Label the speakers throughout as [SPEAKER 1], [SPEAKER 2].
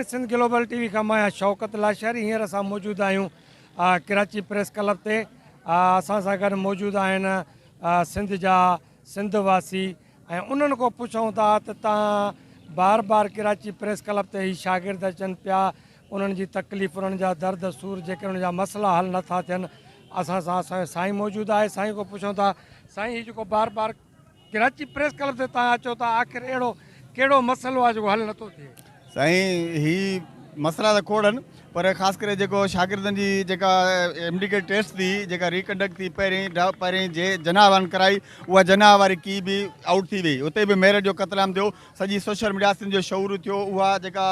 [SPEAKER 1] Sindh global TV का मैं शौकत लाशरी हींअर असां मौजूद आहियूं कराची प्रेस क्लब ते असां सां गॾु मौजूद आहिनि सिंध जा सिंध वासी ऐं उन्हनि खां पुछूं था त तव्हां बार बार कराची प्रेस क्लब ते ही शागिर्द अचनि पिया उन्हनि जी तकलीफ़ उन्हनि जा दर्द सूर जेके उन्हनि जा मसइला हल नथा थियनि असां सां असांजो साईं मौजूदु आहे साईं खां पुछूं था साईं हीउ जेको बार बार कराची प्रेस क्लब ते तव्हां अचो था आख़िर अहिड़ो कहिड़ो मसइलो आहे जेको हल नथो थिए
[SPEAKER 2] साईं ही मसला त खोड़ आहिनि पर ख़ासि करे जेको शागिर्दनि जी जेका एमडीके टेस्ट थी जेका रिकंडक्ट थी पहिरीं जे जनाह वारनि कराई उहा जनाह वारी की बि आउट थी वई उते बि मेरिट जो क़तलाम थियो सॼी सोशल मीडिया सिंध जो शौर थियो उहा जेका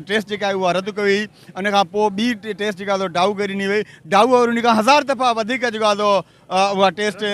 [SPEAKER 2] टेस्ट जेका आहे उहा रद्द कई उन खां पोइ ॿी टेस्ट जेका डाउ करे ॾिनी वई डाउ और उन खां 1000 दफ़ा वधीक जेका उहा टेस्ट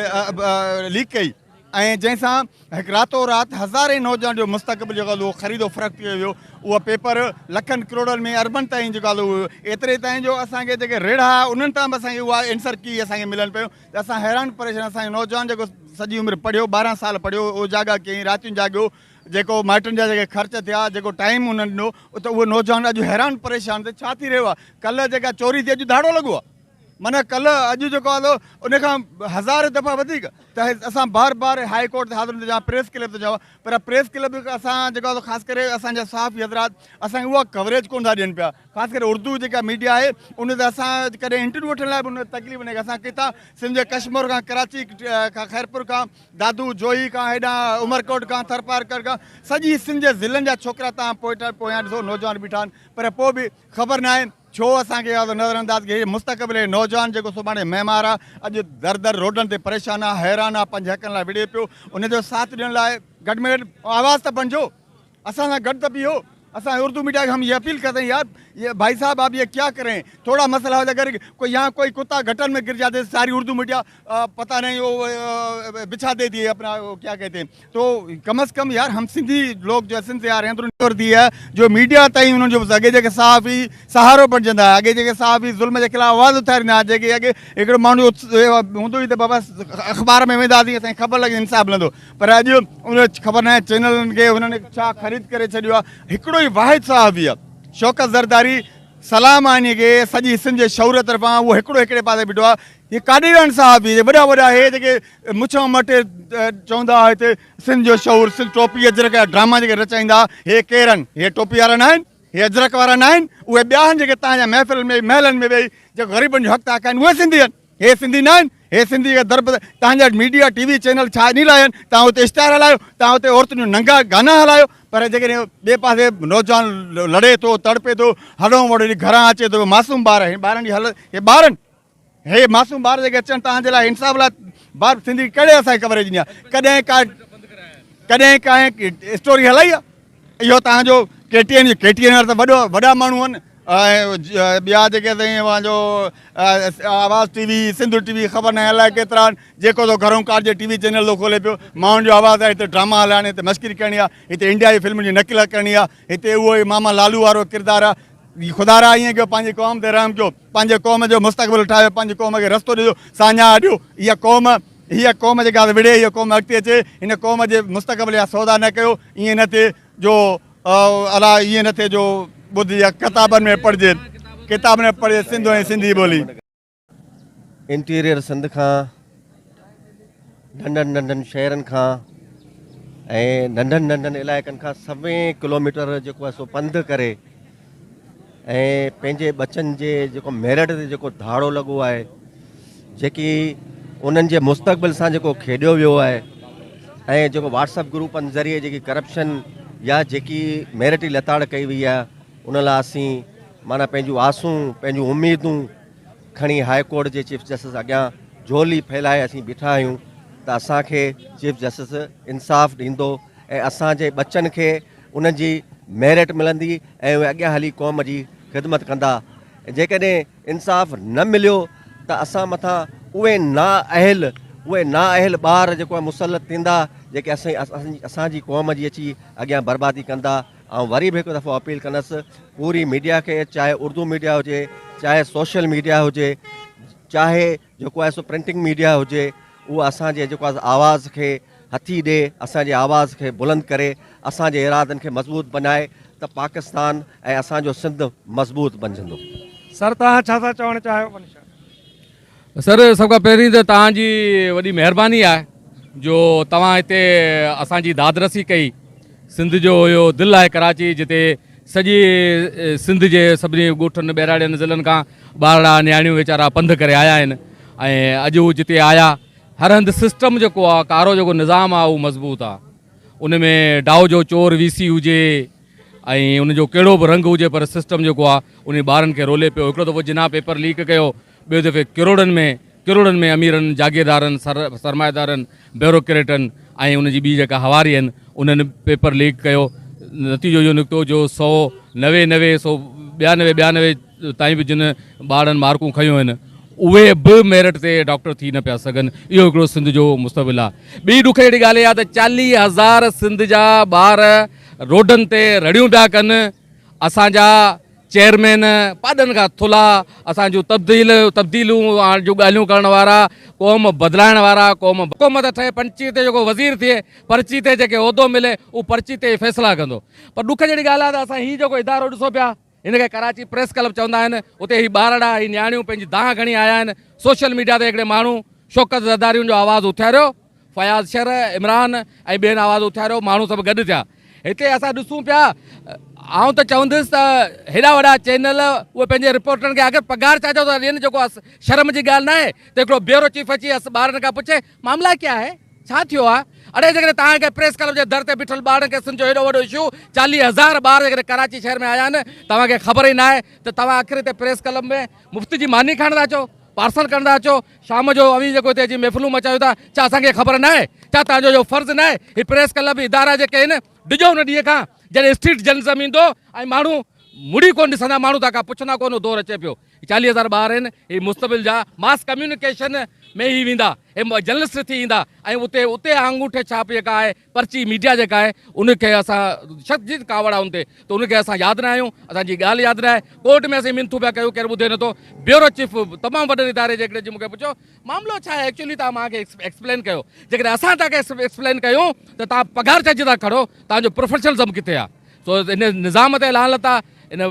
[SPEAKER 2] लीक कई ऐं जंहिंसां हिकु रातो राति हज़ारे नौजवान जो मुस्तक़बिल जेको उहो ख़रीदो फ़रोख़्त कयो वियो उहा पेपर लखनि करोड़नि में अरबनि ताईं जेको आहे एतिरे ताईं जो असांखे जेके रेड़ा हुआ उन्हनि तां बि असांखे उहा आंसर की असांखे मिलनि पियो त असां हैरान परेशान असांजो नौजवान जेको सॼी उमिरि पढ़ियो 12 साल पढ़ियो उहो जाॻा कयईं रातियूं जाॻियो जेको माइटनि जा जेके ख़र्च थिया जेको टाइम उन्हनि ॾिनो त उहो नौजवान अॼु हैरान परेशान त छा थी रहियो आहे कल्ह जेका चोरी थी अॼु दाड़ो लॻो आहे माना कल्ह अॼु जेको आहे उन खां 1000 दफ़ा वधीक त असां बार बार हाई कोर्ट ते हाज़िर थो चवां प्रेस क्लब ते चवां पर प्रेस क्लब असां जेको आहे ख़ासि करे असांजा सहाफ़ी हज़रात असांखे उहा कवरेज कोन था ॾियनि पिया ख़ासि करे उर्दू जेका मीडिया आहे उन ते असां कॾहिं इंटरव्यू वठण लाइ बि उन तकलीफ़ न असां किथां सिंध जे कश्मीर खां कराची खां खैरपुर खां दादू जोई खां हेॾां उमरकोट खां थरपारकर खां सॼी सिंध जे ज़िलनि जा छोकिरा तव्हां पोयां ॾिसो नौजवान बीठा आहिनि पर पोइ बि ख़बर न आहे छो असांखे नज़रअंदाज़ कई मुस्तक़बिल नौजवान जेको सुभाणे महिमार आहे अॼु दर दर रोडनि ते परेशान आहे हैरान आहे पंज हक़नि लाइ विड़े पियो उनजो साथ ॾियण लाइ घटि में घटि आवाज़ त बणिजो असां सां गॾु त बीहो असां उर्दू मीडिया खे हम ये अपील करते हैं यार ये भाई साहब आप ये क्या करें थोड़ा मसला हो जाए अगर कोई यहाँ कोई कुत्ता गटर में गिर जाते सारी उर्दू मीडिया पता नहीं वो बिछा देती है अपना वो क्या कहते हैं तो कम से कम यार हम सिंधी लोग जो सिंध से आ रहे हैं तो दी है जो मीडिया ताईं उन्होंने जो अॻे जेके सहाफ़ी सहारो बणिजंदा अॻे जेके सहाफ़ी ज़ुल्म जे ख़िलाफ़ आवाज़ उथारींदा जेके अॻे हिकिड़ो माण्हू हूंदो ई त बाबा अख़बार में वेंदासीं असांखे ख़बर लॻे इंसाफ़ मिलंदो पर अॼु उन ख़बर न आहे चैनलनि खे हुननि छा ख़रीद करे छॾियो आहे हिकिड़ो ई वाहिद सहाफ़ी आहे शौकत ज़रदारी सलाम आहे इन खे सॼी सिंध जे शौर तरफ़ां उहो हिकिड़े पासे बीठो आहे हे काॾीरान साहिब हे वॾा हे जेके मुछां मटे चवंदा हुआ हिते सिंध जो शौर सिंध टोपी अजरक ड्रामा जेके रचाईंदा हे केरु आहिनि हे टोपी वारा न आहिनि हे अजरक वारा न आहिनि उहे ॿिया आहिनि जेके तव्हांजा महफ़िल में महलनि में वेही जेके ग़रीबनि जो हक़ था कनि उहे सिंधी आहिनि हे सिंधी न आहिनि हे सिंधी खे दर तव्हांजा मीडिया टीवी चैनल छा नी लाहिया आहिनि तव्हां हुते इश्तिहार हलायो तव्हां हुते औरतुनि जो नंगा गाना हलायो पर जेकॾहिं ॿिए पासे नौजवान लड़े थो तड़पे थो हॾो वॾो घरां अचे थो मासूम ॿार ॿारनि जी हालत हे ॿारनि हे मासूम ॿार जेके अचनि तव्हांजे लाइ इंसाफ़ लाइ ॿार सिंधी कहिड़े असांखे कवरेज ॾिनी आहे कॾहिं का स्टोरी हलाई आहे इहो तव्हांजो KTN वारा त वॾा माण्हू आहिनि ऐं ॿिया जेके अथई पंहिंजो आवाज़ टीवी सिंधु टीवी ख़बर न अलाए केतिरा आहिनि जेको थो घरों कार जे टीवी चैनल थो खोले पियो माण्हुनि जो आवाज़ु आहे हिते ड्रामा हलाइण हिते मस्करी करणी आहे हिते इंडिया जी फिल्म जी नक़ल करणी आहे हिते उहो ई मामा लालू वारो किरदारु आहे ख़ुदारा ईअं कयो पंहिंजी क़ौम ते रहम कयो पंहिंजे क़ौम जो मुस्तक़बिल ठाहियो पंहिंजी क़ौम खे रस्तो ॾिजो साञा ॾियो हीअ क़ौम जेका विड़े हीअ क़ौम अॻिते अचे हिन क़ौम जे मुस्तक़बिल जा सौदा न कयो ईअं न थिए जो अला ईअं न थिए जो ॿुधी किताबनि में पढ़िजे किताब में पढ़े सिंध ऐं सिंधी ॿोली
[SPEAKER 3] इंटीरियर सिंध खां नंढनि शहरनि खां ऐं नंढनि इलाइक़नि खां 100 किलोमीटर जेको आहे सो पंधु करे ऐं पंहिंजे बचनि जे जेको मेरिट ते जेको धाड़ो लॻो आहे जेकी उन्हनि जे मुस्तक़बिल सां जेको खेॾियो वियो आहे ऐं जेको व्हाट्सअप ग्रुपनि ज़रिए जेकी करप्शन या जेकी मेरिट जी लताड़ कई वई आहे उन लाइ असीं माना पंहिंजूं आसूं पंहिंजूं उमेदूं खणी हाई कोर्ट जे चीफ जस्टिस अॻियां झोली फैलाए असीं बीठा आहियूं त असांखे चीफ जस्टिस इंसाफ़ ॾींदो ऐं असांजे बचनि खे उन जी मेरिट मिलंदी ऐं उहे अॻियां हली क़ौम जी ख़िदमत कंदा जेकॾहिं इंसाफ़ न मिलियो त असां मथां उहे नाअहल ॿार जेको आहे मुसलत थींदा जेके असांजी क़ौम जी अची अॻियां बर्बादी कंदा ऐं वरी बि हिकु दफ़ो अपील कंदसि पूरी मीडिया खे चाहे उर्दू मीडिया हुजे चाहे सोशल मीडिया हुजे चाहे जेको आहे सो प्रिंटिंग मीडिया हुजे उहो असांजे जेको आहे आवाज़ खे हथी ॾे असांजे आवाज़ खे बुलंद करे असांजे इरादनि खे मज़बूत बनाए त त पाकिस्तान ऐं असांजो सिंध मज़बूत बणिजंदो।
[SPEAKER 1] सर तव्हां छा था चवणु चाहियो? मनीषा
[SPEAKER 4] सर सभ खां पहिरीं त तव्हांजी वॾी महिरबानी आहे जो तव्हां हिते असांजी दादरसी कई। सिंध जो हुयो दिलि आहे कराची, जिते सॼी सिंध जे सभिनी ॻोठनि ॿहिराड़ियुनि ज़िलनि खां ॿारड़ा नियाणियूं वीचारा पंधु करे आया आहिनि ऐं अॼु उहे जिते आया हर हंधि सिस्टम जेको आहे कारो जेको निज़ाम आहे उहो मज़बूत आहे। उन में डाउ जो चोर वीसी हुजे ऐं उनजो कहिड़ो बि रंग हुजे, पर सिस्टम जेको आहे उन ॿारनि खे रोले पियो। हिकिड़ो दफ़ो जिना पेपर लीक कयो, ॿियो दफ़े किरोड़नि में अमीरनि, जागीरदारनि, सरमाएदारनि, ब्यूरोक्रेटनि ऐं उनजी ॿी जेका हवारी आहिनि उन्हनि पेपर लीक कयो। नतीजो इहो निकितो जो 192 ताईं बि जिन ॿारनि मार्कूं खयूं आहिनि उहे बि मेरिट ते डॉक्टर थी न पिया सघनि। इहो हिकिड़ो सिंध जो मुस्तक़बिल आहे। ॿी ॾुख अहिड़ी ॻाल्हि इहा त 40,000 सिंध जा ॿार रोडनि ते रड़ियूं पिया कनि। असांजा चेयरमैन पाॾनि खां थुला, असांजूं तब्दीलूं जो ॻाल्हियूं करण वारा, क़ौम बदिलाइण वारा, क़ौम हुकूमत ठहे, पर्ची ते जेको वज़ीर थिए, पर्ची ते जेके उहिदो मिले उहो पर्ची ते फ़ैसिला कंदो। पर ॾुख जहिड़ी ॻाल्हि आहे त असां हीउ जेको इदारो ॾिसो पिया, हिनखे कराची प्रेस क्लब चवंदा आहिनि। उते ही ॿारड़ा ही नियाणियूं पंहिंजी दाह खणी आया आहिनि। सोशल मीडिया ते हिकिड़े माण्हू शौकत ज़रदारियुनि जो आवाज़ु उथियारियो, फयाज़ शर, इमरान ऐं ॿियनि आवाज़ु उथियारियो, माण्हू सभु गॾु थिया। हिते असां ॾिसूं पिया, आउं त चवंदुसि त हेॾा वॾा चैनल उहे पंहिंजे रिपोर्टरनि खे अगरि पघार चाहींदो त ॾियनि, जेको शर्म जी ॻाल्हि न आहे त हिकिड़ो ब्यूरो चीफ अची ॿारनि खां पुछे मामला क्या है, छा थियो आहे? अड़े जेकॾहिं तव्हांखे प्रेस क्लब जे दर ते बीठल ॿारनि खे सिंध जो हेॾो वॾो इशू, 40,000 ॿार जेकॾहिं कराची शहर में आया आहिनि, तव्हांखे ख़बर ई न आहे त तव्हां आख़िर हिते प्रेस क्लब में मुफ़्त जी मानी खणण था अचो, पार्सल करण था अचो, शाम जो अवी जेको हिते अची महफ़िलूं मचायो था, छा असांखे ख़बर न आहे? छा तव्हांजो जो फ़र्ज़ु न आहे? ही प्रेस क्लब इदारा जेके आहिनि, ॾिजो हुन ॾींहं खां जॾहिं स्ट्रीट जर्नलिज़म ईंदो ऐं माण्हू मुड़ी कोन ॾिसंदा, माण्हू तव्हां खां पुछंदा कोन, दौर अचे पियो। 40,000 ॿार आहिनि, ही मुस्तक़बिल जा मास कम्युनिकेशन में ई वेंदा, हे जर्नलिस्ट थी ईंदा ऐं उते आंगूठे छाप जेका आहे, पर्ची मीडिया जेका आहे, उनखे असां शदीद कावड़ आहे उनते, त उनखे असां यादि न आहियूं, असांजी ॻाल्हि यादि न आहे। कोर्ट में असीं मिनथू पिया कयूं, केरु ॿुधे नथो। ब्यूरो चीफ तमामु वॾे इदारे जेकॾहिं जी मूंखे पुछो मामिलो छा आहे, एक्चुअली तव्हां मूंखे एक्सप्लेन कयो। जेकॾहिं असां तव्हांखे एक्सप्लेन कयूं त तव्हां पघार चइजी था खणो, तव्हांजो प्रोफेशनलिज़म किथे आहे? सो इन निज़ाम ते लानत आहे। इन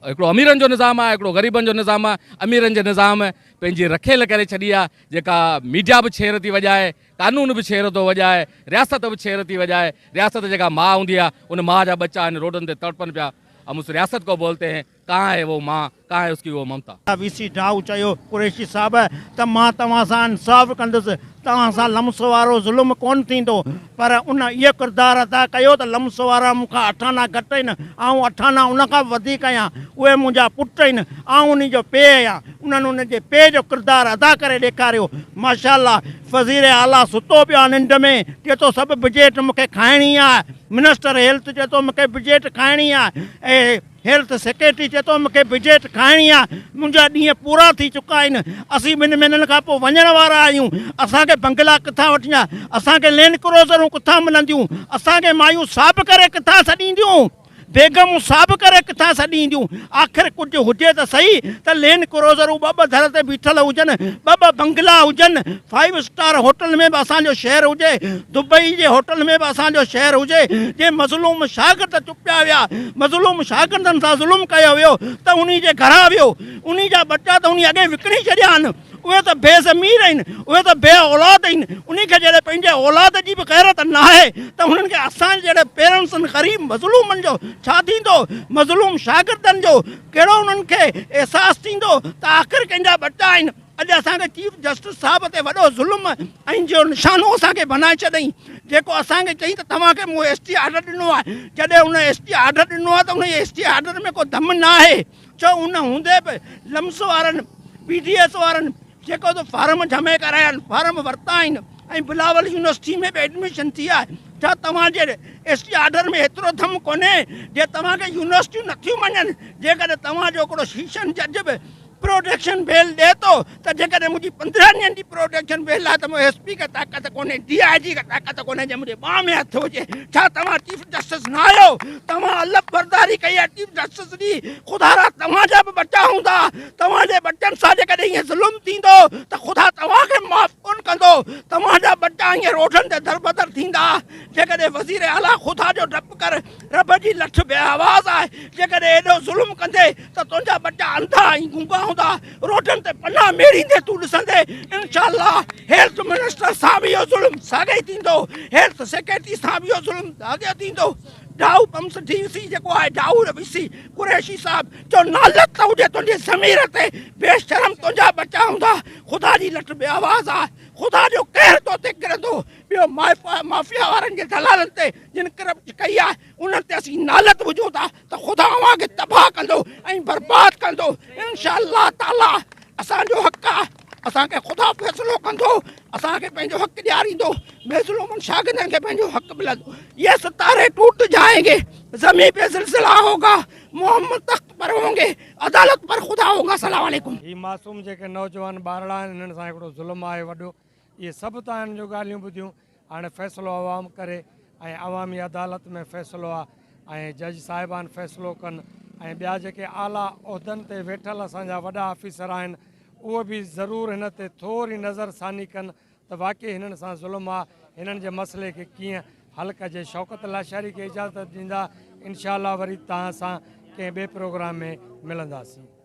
[SPEAKER 4] हिकिड़ो अमीरनि जो निज़ाम आहे, हिकिड़ो ग़रीबनि जो निज़ाम आहे। अमीरनि जो निज़ाम पंहिंजी रखियल करे छॾी आहे, जेका मीडिया बि छेड़ थी वॼाए, कानून बि छेड़ थो वॼाए, रियासत बि छेड़ थी वॼाए। रियासत जेका माउ हूंदी आहे, उन माउ जा बच्चा आहिनि रोडनि ते तड़पनि पिया। हम उस रियासत को बोलते हैं, कहाँ है वो माँ, कहाँ है उसकी वो ममता।
[SPEAKER 5] वीसी डाउ चयो कुरैशी साहब त मां तव्हां सां इंसाफ़ कंदुसि, तव्हां सां लम्स वारो ज़ुल्म कोन थींदो, पर उन इहो किरदारु अदा कयो त लम्स वारा मूंखां 8 आना घटि आहिनि, ऐं 8 आना उनखां वधीक आहियां। उहे मुंहिंजा पुट आहिनि, ऐं उन जो पे आहियां। उन्हनि उनजे पे जो किरदारु अदा करे ॾेखारियो। माशाल्लाह वज़ीर आला सुतो पियो आहे निंड में, चए थो सभु बजट मूंखे खाइणी आहे। मिनिस्टर हेल्थ चए थो मूंखे बजट खाइणी आहे, ऐं हेल्थ सेक्रेटरी चए थो मूंखे बजट खाइणी आहे। मुंहिंजा ॾींहं पूरा थी चुका आहिनि। असीं 2 महीननि खां पोइ वञण वारा आहियूं। असांखे बंगला किथां वठिया, असांखे लैंड क्रोज़रूं किथां मिलंदियूं, असांखे मायूं साब करे किथां छॾींदियूं, बेगमूं साब करे किथां छॾींदियूं। आख़िर कुझु हुजे त सही त लैंड क्रोज़रूं 2 दर ते बीठल हुजनि, 2 बंगला हुजनि, 5 स्टार होटल में बि असांजो शहरु हुजे, दुबई जे होटल में बि असांजो शहरु हुजे। जे मज़लूम शागिर्द चुपिया विया, मज़लूम शागिर्दनि सां ज़ुल्म कयो वियो, त उन जे घरां वियो, उन जा बच्चा त उन अॻे विकिणी छॾिया आहिनि। उहे त बेज़मीर आहिनि, उहे त बे औलाद आहिनि। उनखे जॾहिं पंहिंजे औलाद जी बि ग़ैरत न आहे त उन्हनि खे असां जहिड़े पेरेंट्स ग़रीब मज़लूमनि जो छा थींदो? मज़लूम शागिर्दनि जो कहिड़ो उन्हनि खे अहसासु थींदो त आख़िर कंहिंजा बच्चा आहिनि। अॼु असांखे चीफ जस्टिस साहिब ते वॾो ज़ुल्म ऐं जो निशानो असांखे बनाए छॾियईं, जेको असांखे चई त तव्हांखे मूं ST ऑर्डर ॾिनो आहे। जॾहिं उन ST ऑर्डर ॾिनो आहे त उन ST ऑर्डर में को दम न आहे। छो उन हूंदे बि लम्स वारनि, PDS वारनि जेको त फार्म जमे कराया आहिनि, फार्म वरिता आहिनि, ऐं बिलावल यूनिवर्सिटी में बि एडमिशन थी आहे। छा तव्हांजे ST ऑर्डर में एतिरो दम कोन्हे जे तव्हांखे यूनिवर्सिटियूं नथियूं मञनि? जेकॾहिं तव्हांजो हिकिड़ो शीशन जज बि प्रोटेक्शन बेल ॾिए थो, त जेकॾहिं मुंहिंजी 15 ॾींहंनि जी प्रोटेक्शन बेल आहे त मूं SP खे ताक़त कोन्हे, DIG खे ताक़त कोन्हे जे मुंहिंजे ॿाह में हथु हुजे। छा तव्हां चीफ जस्टिस न आहियो? तव्हां अलॻि बरदारी कई आहे चीफ जस्टिस जी। ख़ुदा तव्हांजा बि बच्चा हूंदा, तव्हांजे बच्चनि सां जेकॾहिं ईअं ज़ुल्म थींदो त ख़ुदा तव्हांखे माफ़ कोन कंदो। तव्हांजा बच्चा हीअं रोडनि ते दरबदर थींदा जेकॾहिं वज़ीर आला ख़ुदा जो डपु कर रब जी लठ बे आवाज़ आहे जेकॾहिं एॾो ज़ुल्म कंदे त तुंहिंजा बच्चा अंधा ऐं गूंगा हूंदा रोडनि ते पनाह मेड़ींदे तूं ॾिसंदे इनशाअल्लाह हेल्थ मिनिस्टर सां बि इहो ज़ुल्म साॻियो थींदो हेल्थ सेक्रेटरी सां बि इहो ज़ुल्म साॻियो थींदो डाऊ पम्स डीसी जेको आहे डाऊ रवीसी कुरैशी साहब जो नालत त हुजे तुंहिंजी ज़मीर ते बेशरम तुंहिंजा बच्चा हूंदा ख़ुदा जी लठ बे आवाज़ आहे ख़ुदा जो कहर तो ते किरंदो ॿियो माफ़िया वारनि जे दलालनि ते जिन करप्ट कई आहे उन्हनि ते असीं नालत विझूं था त ख़ुदा अव्हांखे तबाह कंदो ऐं बर्बाद कंदो इंशाअल्लाह ताला असांजो हक़ आहे असांखे ख़ुदा फ़ैसिलो कंदो असांखे पंहिंजो हक़ ॾियारींदो मज़लूमनि शागिर्दनि खे पंहिंजो हक़ मिलंदो ये सितारे टूट जाएंगे ज़मीन पे ज़िलज़िला होगा मोहम्मद तख्त पर होंगे अदालत पर ख़ुदा होगा। अस्सलाम वालेकुम।
[SPEAKER 1] ही मासूम जेके नौजवान ॿारड़ा आहिनि हिननि सां हिकिड़ो ज़ुल्म आहे वॾो इहे सभु त हिननि जूं ॻाल्हियूं ॿुधियूं हाणे फ़ैसिलो आवाम करे ऐं अवामी अदालत में फ़ैसिलो आहे ऐं जज साहिबान फ़ैसिलो कनि ऐं ॿिया जेके आला उहिदनि ते वेठल असांजा वॾा ऑफिसर आहिनि उहे बि ज़रूरु हिन ते थोरी नज़रसानी कनि त वाक़ई हिननि सां ज़ुल्म आहे हिननि जे मसइले खे कीअं हल कजे। शौकत लाशारी खे इजाज़त ॾींदा इंशाअल्लाह वरी तव्हां सां कंहिं ॿिए प्रोग्राम में मिलंदासीं।